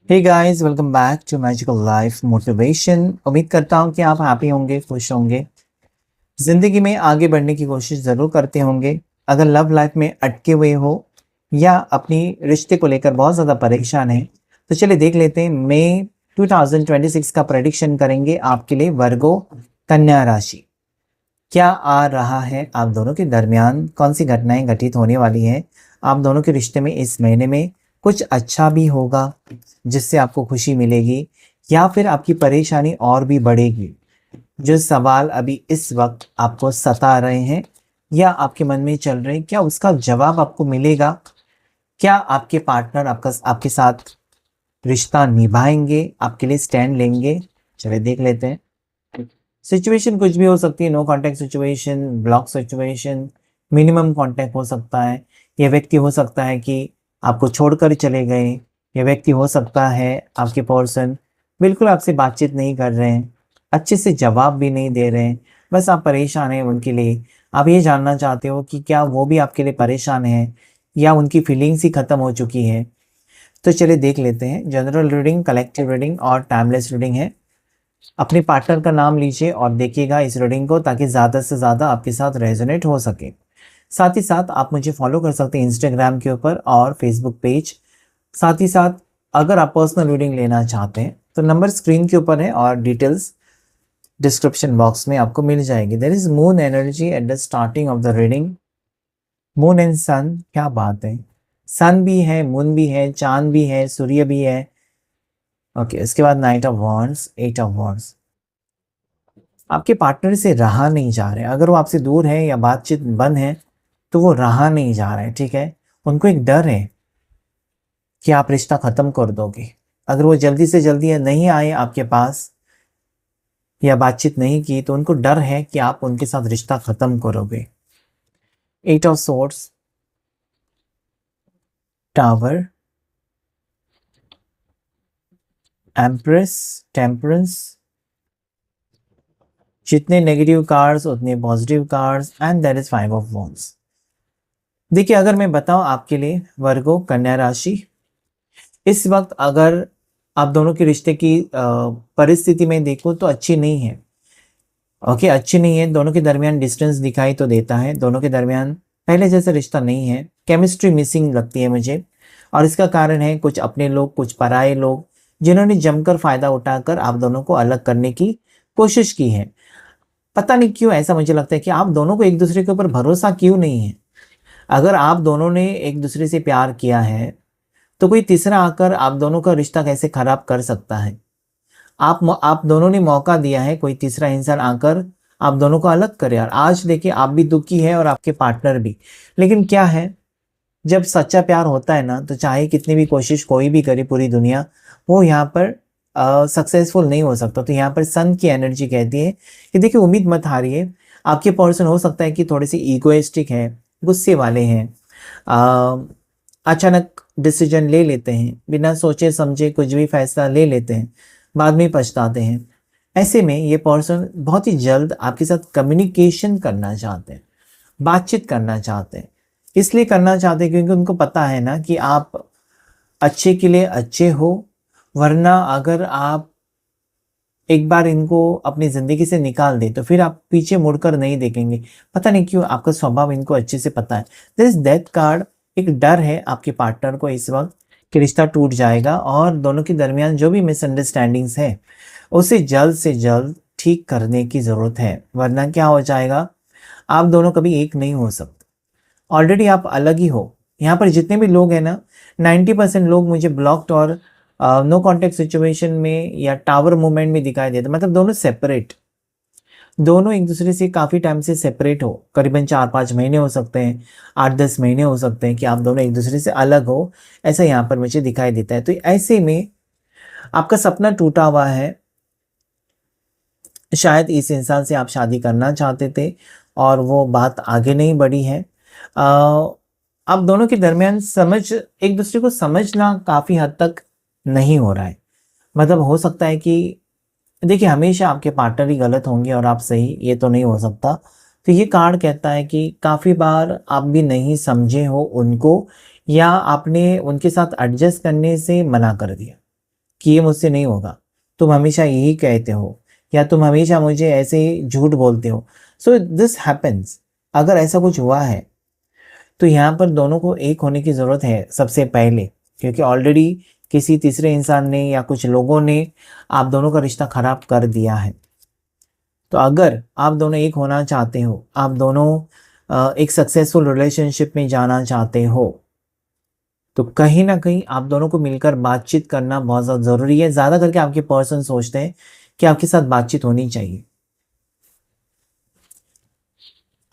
Hey guys, welcome back to magical life motivation. उम्मीद करता हूँ कि आप हैप्पी होंगे, खुश होंगे, ज़िंदगी में आगे बढ़ने की कोशिश ज़रूर करते होंगे। अगर लव लाइफ में अटके हुए हो या अपनी रिश्ते को लेकर बहुत ज़्यादा परेशान हैं, तो चलिए देख लेते हैं। मई 2026 का प्रेडिक्शन करेंगे आपके लिए वर्गो कन्या राशि। क्या आ रहा है आप दोनों के दरमियान, कौन सी घटनाएं घटित होने वाली हैं आप दोनों के रिश्ते में इस महीने में। कुछ अच्छा भी होगा जिससे आपको खुशी मिलेगी, या फिर आपकी परेशानी और भी बढ़ेगी। जो सवाल अभी इस वक्त आपको सता रहे हैं या आपके मन में चल रहे हैं, क्या उसका जवाब आपको मिलेगा? क्या आपके पार्टनर आपके साथ रिश्ता निभाएंगे, आपके लिए स्टैंड लेंगे? चलिए देख लेते हैं। सिचुएशन कुछ भी हो सकती है, no contact situation, block situation, minimum contact हो सकता है। यह व्यक्ति हो सकता है कि आपको छोड़कर चले गए। यह व्यक्ति हो सकता है आपके पर्सन बिल्कुल आपसे बातचीत नहीं कर रहे हैं, अच्छे से जवाब भी नहीं दे रहे हैं, बस आप परेशान हैं उनके लिए। आप ये जानना चाहते हो कि क्या वो भी आपके लिए परेशान है या उनकी फीलिंग्स ही ख़त्म हो चुकी है। तो चलिए देख लेते हैं। जनरल रीडिंग, कलेक्टिव रीडिंग और टाइमलेस रीडिंग है। अपने पार्टनर का नाम लीजिए और देखिएगा इस रीडिंग को, ताकि ज़्यादा से ज़्यादा आपके साथ रेजोनेट हो सके। साथ ही साथ आप मुझे फॉलो कर सकते हैं इंस्टाग्राम के ऊपर और फेसबुक पेज। साथ ही साथ अगर आप पर्सनल रीडिंग लेना चाहते हैं तो नंबर स्क्रीन के ऊपर है और डिटेल्स डिस्क्रिप्शन बॉक्स में आपको मिल जाएगी। There is moon energy at the starting of the reading. Moon and sun, क्या बात है। सन भी है, मून भी है, चांद भी है, सूर्य भी है। ओके, इसके बाद nine of wands, eight of wands. आपके पार्टनर से रहा नहीं जा रहा है। अगर वो आपसे दूर है या बातचीत बंद है तो वो रहा नहीं जा रहा है, ठीक है। उनको एक डर है कि आप रिश्ता ख़त्म कर दोगे। अगर वो जल्दी से जल्दी नहीं आए आपके पास या बातचीत नहीं की, तो उनको डर है कि आप उनके साथ रिश्ता ख़त्म करोगे। Eight of swords, tower, empress, temperance. जितने नेगेटिव कार्ड्स उतने positive cards, and that is five of wands. देखिए, अगर मैं बताऊं आपके लिए वर्गो कन्या राशि, इस वक्त अगर आप दोनों के रिश्ते की परिस्थिति में देखो तो अच्छी नहीं है। ओके, अच्छी नहीं है। दोनों के दरमियान डिस्टेंस दिखाई तो देता है, दोनों के दरमियान पहले जैसा रिश्ता नहीं है। केमिस्ट्री मिसिंग लगती है मुझे, और इसका कारण है कुछ अपने लोग, कुछ पराये लोग, जिन्होंने जमकर फ़ायदा उठाकर आप दोनों को अलग करने की कोशिश की है। पता नहीं क्यों ऐसा मुझे लगता है कि आप दोनों को एक दूसरे के ऊपर भरोसा क्यों नहीं है। अगर आप दोनों ने एक दूसरे से प्यार किया है तो कोई तीसरा आकर आप दोनों का रिश्ता कैसे खराब कर सकता है। आप दोनों ने मौका दिया है, कोई तीसरा इंसान आकर आप दोनों को अलग करे। और आज देखिए, आप भी दुखी है और आपके पार्टनर भी। लेकिन क्या है, जब सच्चा प्यार होता है ना, तो चाहे कितनी भी कोशिश कोई भी करे पूरी दुनिया, वो यहाँ पर सक्सेसफुल नहीं हो सकता। तो यहाँ पर सन की एनर्जी कहती है कि देखिए, उम्मीद मत हारिए। आपके पर्सन हो सकता है कि थोड़े से ईगोइस्टिक हैं, गुस्से वाले हैं, अचानक डिसीजन ले लेते हैं, बिना सोचे समझे कुछ भी फैसला ले लेते हैं, बाद में पछताते हैं। ऐसे में ये पर्सन बहुत ही जल्द आपके साथ कम्युनिकेशन करना चाहते हैं, बातचीत करना चाहते हैं। इसलिए करना चाहते हैं क्योंकि उनको पता है ना कि आप अच्छे के लिए अच्छे हो। वरना अगर आप एक बार इनको अपनी ज़िंदगी से निकाल दें तो फिर आप पीछे मुड़कर नहीं देखेंगे। पता नहीं क्यों, आपका स्वभाव इनको अच्छे से पता है। This is death card. एक डर है आपके पार्टनर को इस वक्त कि रिश्ता टूट जाएगा, और दोनों के दरमियान जो भी मिसअंडरस्टैंडिंग्स है उसे जल्द से जल्द ठीक करने की ज़रूरत है। वरना क्या हो जाएगा, आप दोनों कभी एक नहीं हो सकते। ऑलरेडी आप अलग ही हो। यहाँ पर जितने भी लोग हैं ना, 90% लोग मुझे ब्लॉक्ड और नो कांटेक्ट सिचुएशन में या टावर मूवमेंट में दिखाई देते। मतलब दोनों सेपरेट, दोनों एक दूसरे से काफ़ी टाइम से सेपरेट हो। करीबन 4-5 महीने हो सकते हैं, 8-10 महीने हो सकते हैं कि आप दोनों एक दूसरे से अलग हो। ऐसा यहाँ पर मुझे दिखाई देता है। तो ऐसे में आपका सपना टूटा हुआ है। शायद इस इंसान से आप शादी करना चाहते थे और वो बात आगे नहीं बढ़ी है। आप दोनों के दरमियान एक दूसरे को समझना काफ़ी हद तक नहीं हो रहा है। मतलब हो सकता है कि देखिए, हमेशा आपके पार्टनर ही गलत होंगे और आप सही, ये तो नहीं हो सकता। तो ये कार्ड कहता है कि काफ़ी बार आप भी नहीं समझे हो उनको, या आपने उनके साथ एडजस्ट करने से मना कर दिया। कि ये मुझसे नहीं होगा, तुम हमेशा यही कहते हो, या तुम हमेशा मुझे ऐसे ही झूठ बोलते हो। So this happens. अगर ऐसा कुछ हुआ है तो यहाँ पर दोनों को एक होने की ज़रूरत है सबसे पहले, क्योंकि ऑलरेडी किसी तीसरे इंसान ने या कुछ लोगों ने आप दोनों का रिश्ता खराब कर दिया है। तो अगर आप दोनों एक होना चाहते हो, आप दोनों एक सक्सेसफुल रिलेशनशिप में जाना चाहते हो, तो कहीं ना कहीं आप दोनों को मिलकर बातचीत करना बहुत ज़्यादा ज़रूरी है। ज़्यादा करके आपके पर्सन सोचते हैं कि आपके साथ बातचीत होनी चाहिए।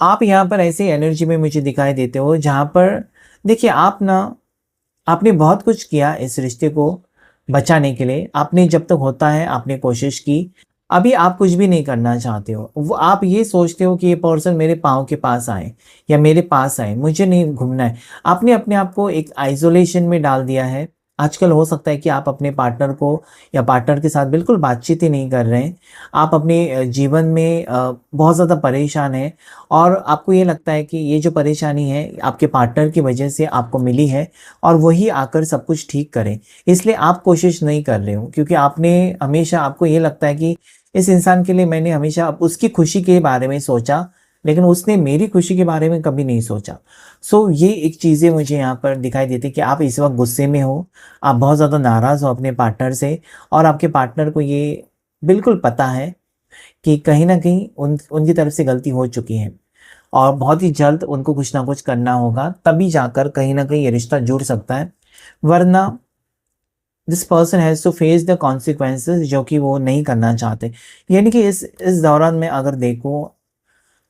आप यहाँ पर ऐसी एनर्जी में मुझे दिखाई देते हो जहाँ पर देखिए, आपने बहुत कुछ किया इस रिश्ते को बचाने के लिए। आपने जब तक होता है आपने कोशिश की। अभी आप कुछ भी नहीं करना चाहते हो। वो आप ये सोचते हो कि ये पर्सन मेरे पाँव के पास आए या मेरे पास आए, मुझे नहीं घूमना है। आपने अपने आप को एक आइसोलेशन में डाल दिया है। आजकल हो सकता है कि आप अपने पार्टनर को या पार्टनर के साथ बिल्कुल बातचीत ही नहीं कर रहे हैं। आप अपने जीवन में बहुत ज़्यादा परेशान हैं, और आपको ये लगता है कि ये जो परेशानी है आपके पार्टनर की वजह से आपको मिली है, और वही आकर सब कुछ ठीक करें। इसलिए आप कोशिश नहीं कर रहे हो, क्योंकि आपने हमेशा, आपको ये लगता है कि इस इंसान के लिए मैंने हमेशा उसकी खुशी के बारे में सोचा, लेकिन उसने मेरी खुशी के बारे में कभी नहीं सोचा। सो ये एक चीज़ें मुझे यहाँ पर दिखाई देती है कि आप इस वक्त गुस्से में हो, आप बहुत ज़्यादा नाराज़ हो अपने पार्टनर से, और आपके पार्टनर को ये बिल्कुल पता है कि कहीं न कहीं उनकी तरफ से गलती हो चुकी है, और बहुत ही जल्द उनको कुछ ना कुछ करना होगा, तभी जाकर कहीं न कहीं ये रिश्ता जुड़ सकता है। वरना this person has to face the consequences, जो कि वो नहीं करना चाहते। यानी कि इस दौरान में अगर देखो,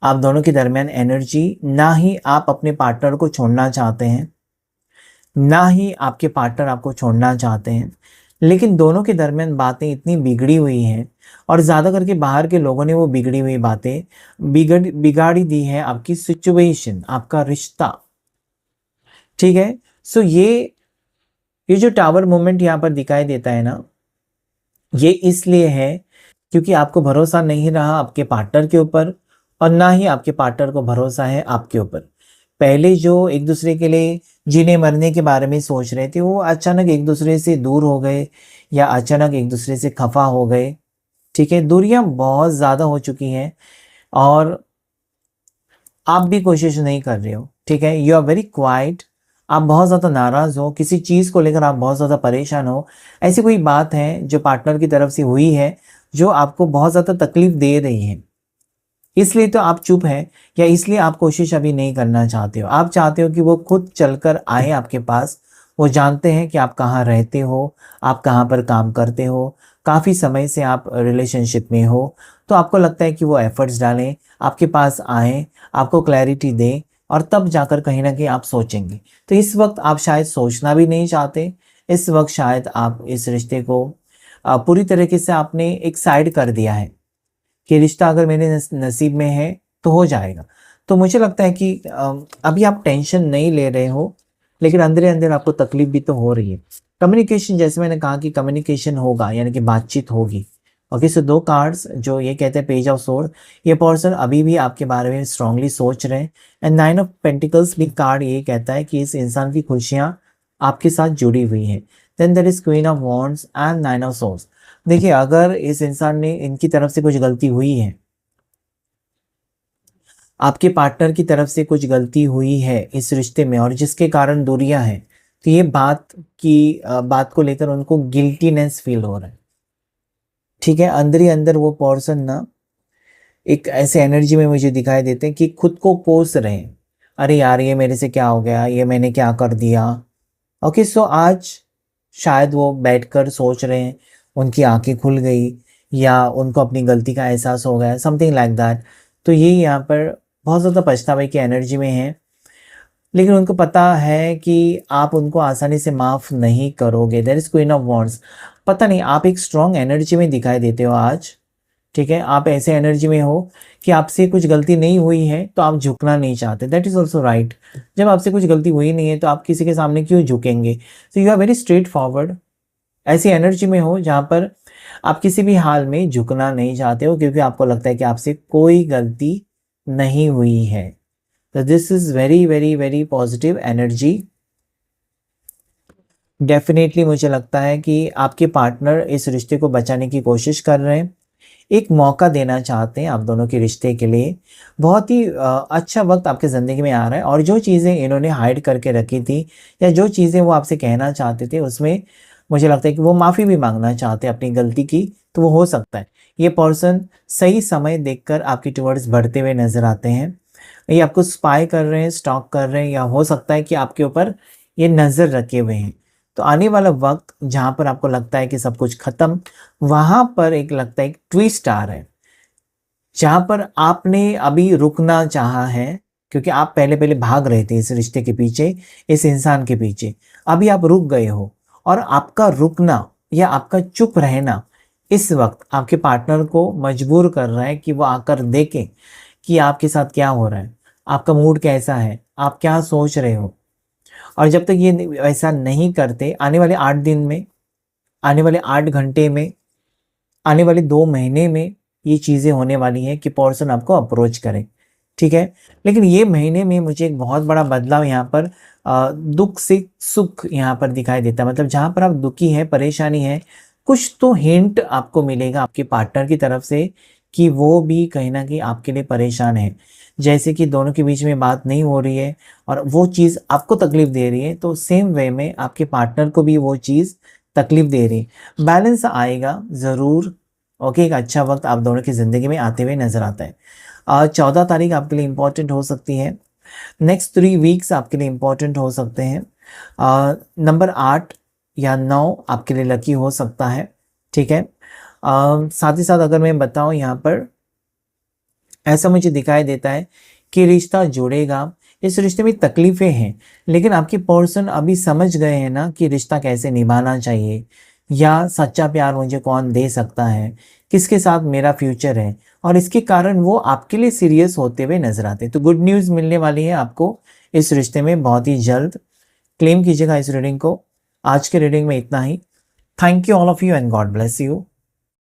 आप दोनों के दरमियान एनर्जी, ना ही आप अपने पार्टनर को छोड़ना चाहते हैं, ना ही आपके पार्टनर आपको छोड़ना चाहते हैं, लेकिन दोनों के दरमियान बातें इतनी बिगड़ी हुई हैं, और ज़्यादा करके बाहर के लोगों ने वो बिगड़ी हुई बातें बिगाड़ी दी है आपकी सिचुएशन, आपका रिश्ता। ठीक है। सो ये जो टावर मोमेंट यहाँ पर दिखाई देता है ना, ये इसलिए है क्योंकि आपको भरोसा नहीं रहा आपके पार्टनर के ऊपर, और ना ही आपके पार्टनर को भरोसा है आपके ऊपर। पहले जो एक दूसरे के लिए जीने मरने के बारे में सोच रहे थे, वो अचानक एक दूसरे से दूर हो गए, या अचानक एक दूसरे से खफा हो गए। ठीक है, दूरियां बहुत ज़्यादा हो चुकी हैं, और आप भी कोशिश नहीं कर रहे हो। ठीक है, यू आर वेरी क्वाइट। आप बहुत ज़्यादा नाराज़ हो, किसी चीज़ को लेकर आप बहुत ज़्यादा परेशान हो। ऐसी कोई बात है जो पार्टनर की तरफ से हुई है, जो आपको बहुत ज़्यादा तकलीफ दे रही है, इसलिए तो आप चुप हैं, या इसलिए आप कोशिश अभी नहीं करना चाहते हो। आप चाहते हो कि वो खुद चलकर आए आपके पास। वो जानते हैं कि आप कहाँ रहते हो, आप कहाँ पर काम करते हो, काफ़ी समय से आप रिलेशनशिप में हो, तो आपको लगता है कि वो एफर्ट्स डालें, आपके पास आएँ, आपको क्लैरिटी दें, और तब जाकर कहीं न कहीं आप सोचेंगे। तो इस वक़्त आप शायद सोचना भी नहीं चाहते। इस वक़्त शायद आप इस रिश्ते को पूरी तरीके से आपने एक साइड कर दिया है, कि रिश्ता अगर मेरे नसीब में है तो हो जाएगा। तो मुझे लगता है कि अभी आप टेंशन नहीं ले रहे हो, लेकिन अंदर-अंदर आपको तकलीफ भी तो हो रही है। कम्युनिकेशन, जैसे मैंने कहा कि कम्युनिकेशन होगा, यानी कि बातचीत होगी। ओके, सो 2 कार्ड्स जो ये कहते हैं पेज ऑफ सोर्ड, ये पर्सन अभी भी आपके बारे में स्ट्रांगली सोच रहे हैं। एंड 9 ऑफ पेंटिकल्स भी कार्ड ये कहता है कि इस इंसान की खुशियाँ आपके साथ जुड़ी हुई हैं। Then there is queen of wands and 9 of swords. देखिए, अगर इस इंसान ने, इनकी तरफ से कुछ गलती हुई है, आपके पार्टनर की तरफ से कुछ गलती हुई है इस रिश्ते में, और जिसके कारण दूरियां हैं, तो ये बात को लेकर उनको गिल्टीनेस फील हो रहा है। ठीक है, अंदर ही अंदर वो पर्सन ना एक ऐसे एनर्जी में मुझे दिखाई देते हैं कि खुद को कोस रहे हैं। अरे यार, ये मेरे से क्या हो गया, ये मैंने क्या कर दिया। ओके, सो आज शायद वो बैठकर सोच रहे हैं, उनकी आंखें खुल गई, या उनको अपनी गलती का एहसास हो गया, समथिंग लाइक दैट। तो ये यहाँ पर बहुत ज़्यादा पछतावे की एनर्जी में है, लेकिन उनको पता है कि आप उनको आसानी से माफ़ नहीं करोगे। There is queen of wands. पता नहीं, आप एक स्ट्रॉन्ग एनर्जी में दिखाई देते हो आज। ठीक है, आप ऐसे एनर्जी में हो कि आपसे कुछ गलती नहीं हुई है तो आप झुकना नहीं चाहते। That is also right. जब आपसे कुछ गलती हुई नहीं है तो आप किसी के सामने क्यों झुकेंगे। So you are very straightforward. ऐसी एनर्जी में हो जहाँ पर आप किसी भी हाल में झुकना नहीं चाहते हो, क्योंकि आपको लगता है कि आपसे कोई गलती नहीं हुई है। तो this is very very very positive energy. Definitely मुझे लगता है कि आपके पार्टनर इस रिश्ते को बचाने की कोशिश कर रहे हैं। एक मौका देना चाहते हैं आप दोनों के रिश्ते के लिए। बहुत ही अच्छा वक़्त आपकी ज़िंदगी में आ रहा है और जो चीज़ें इन्होंने हाइड करके रखी थी या जो चीज़ें वो आपसे कहना चाहते थे उसमें मुझे लगता है कि वो माफ़ी भी माँगना चाहते हैं अपनी गलती की, तो वो हो सकता है। ये पर्सन सही समय देखकर आपके टुवर्ड्स बढ़ते हुए नज़र आते हैं। ये आपको स्पाई कर रहे हैं, स्टॉक कर रहे हैं या हो सकता है कि आपके ऊपर ये नज़र रखे हुए हैं। तो आने वाला वक़्त जहाँ पर आपको लगता है कि सब कुछ ख़त्म, वहाँ पर एक लगता है एक ट्विस्ट आ रहा है। जहाँ पर आपने अभी रुकना चाहा है, क्योंकि आप पहले-पहले भाग रहे थे इस रिश्ते के पीछे, इस इंसान के पीछे। अभी आप रुक गए हो और आपका रुकना या आपका चुप रहना इस वक़्त आपके पार्टनर को मजबूर कर रहा है कि वो आकर देखें कि आपके साथ क्या हो रहा है, आपका मूड कैसा है, आप क्या सोच रहे हो। और जब तक ये ऐसा नहीं करते, आने वाले 8 दिन में, आने वाले 8 घंटे में, आने वाले 2 महीने में ये चीज़ें होने वाली हैं कि पर्सन आपको अप्रोच करे, ठीक है? लेकिन ये महीने में मुझे एक बहुत बड़ा बदलाव यहाँ पर दुःख से सुख यहाँ पर दिखाई देता है। मतलब जहाँ पर आप दुखी हैं, परेशानी है, कुछ तो हिंट आपको मिलेगा आपके पार्टनर की तरफ से कि वो भी कहीं न कहीं आपके लिए परेशान है। जैसे कि दोनों के बीच में बात नहीं हो रही है और वो चीज़ आपको तकलीफ़ दे रही है, तो सेम वे में आपके पार्टनर को भी वो चीज़ तकलीफ़ दे रही है। बैलेंस आएगा ज़रूर, ओके? एक अच्छा वक़्त आप दोनों की ज़िंदगी में आते हुए नज़र आता है। 14 तारीख आपके लिए इम्पोर्टेंट हो सकती है। नेक्स्ट 3 वीक्स आपके लिए इम्पोर्टेंट हो सकते हैं। नंबर 8 या 9 आपके लिए लकी हो सकता है, ठीक है? साथ ही साथ अगर मैं बताऊँ यहाँ पर, ऐसा मुझे दिखाई देता है कि रिश्ता जुड़ेगा। इस रिश्ते में तकलीफ़ें हैं, लेकिन आपके पर्सन अभी समझ गए हैं ना कि रिश्ता कैसे निभाना चाहिए या सच्चा प्यार मुझे कौन दे सकता है, किसके साथ मेरा फ्यूचर है और इसके कारण वो आपके लिए सीरियस होते हुए नज़र आते हैं। तो गुड न्यूज़ मिलने वाली है आपको इस रिश्ते में बहुत ही जल्द। क्लेम कीजिएगा इस रीडिंग को। आज के रीडिंग में इतना ही। Thank you all of you and god bless you.